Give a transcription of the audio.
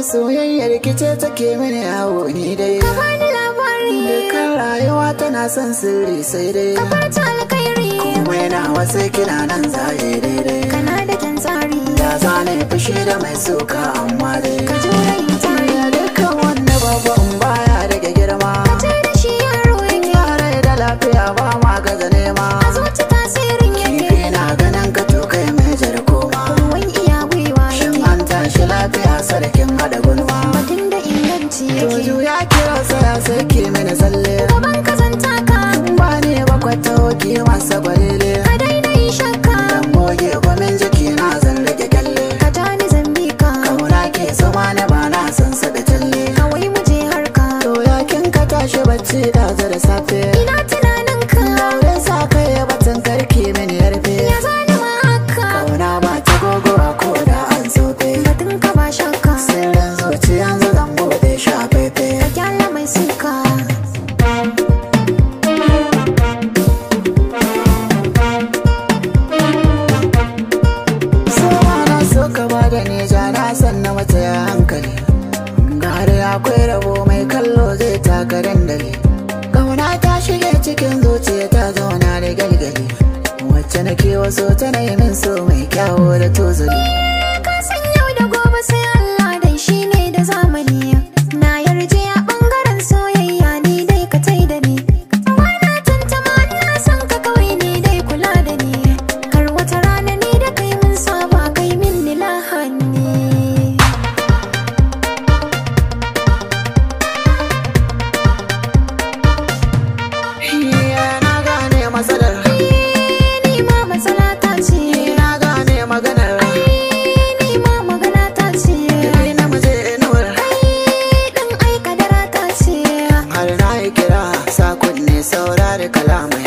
Soyayyar kice take mini yawo ni dai. Ka bani labari. Dukkan rayuwa tana son sirri sai dai. Ka fata alkhairi. Komai na wasu kina nan zaye daidai. Kana da kyan tsari. Ya zane fushi da mai suka amma dai. Ka jure yin tari. Dukkan wanda babban baya daga girma. Ka ce da shi yaro yake. Yare da lafiya ba ma gaza nema. A zuci tasirin yake. Kifi na ganin ka tukai mai jar koma. Ruwan iya gwiwa yake. Shin an tashi lafiya sarkin hada gulma. Batun da inganci yake. Joju ya kira saya sai ki mini tsalle. Gaban ka zan taka. Ba ne bakwata hoki masa gwalele. Ka daina yin shakka. Dan goge gwamin jiki na zan rage kyalle. Ka tani zan bi ka. Kauna ke zama na ba na san sa da talle. Kawai mu je harka. To yakin ka tashi bacci da da safe. Ina tunanin ka. Daure sa kai batun karki mini yarfe. Ya zani ma haka. Kauna ba ta gogowa ko da an sofe. Batun ka ba shakka. Sirrin zuciya yanzu zan bude shafefe. Ka kyalla mai suka. Da neja na san na mata ya hankali. Gare akwai rabo mai kallo zai taka dandali. Kauna ta shige cikin zuciya ta zauna da galgali. Wacce nake waso tana yi min so mai kyawo da tozali. Ka san yau da gobe sai Allah dai shi ne da zamani. Na yarje a bangaren soyayya ni dai ka tai da ni. Wana tantama ina son ka kawai ni dai kula da ni. Kar wata rana ni da kai mun saba kai min ni lahani. Na gane matsalar. Ni ma matsala ta ce. Na gane maganar. Ni ma magana ta ce. Ni na mace inuwar. Ɗan aika dara ta ce. Har na yi kira sakon ne saurari kalamai.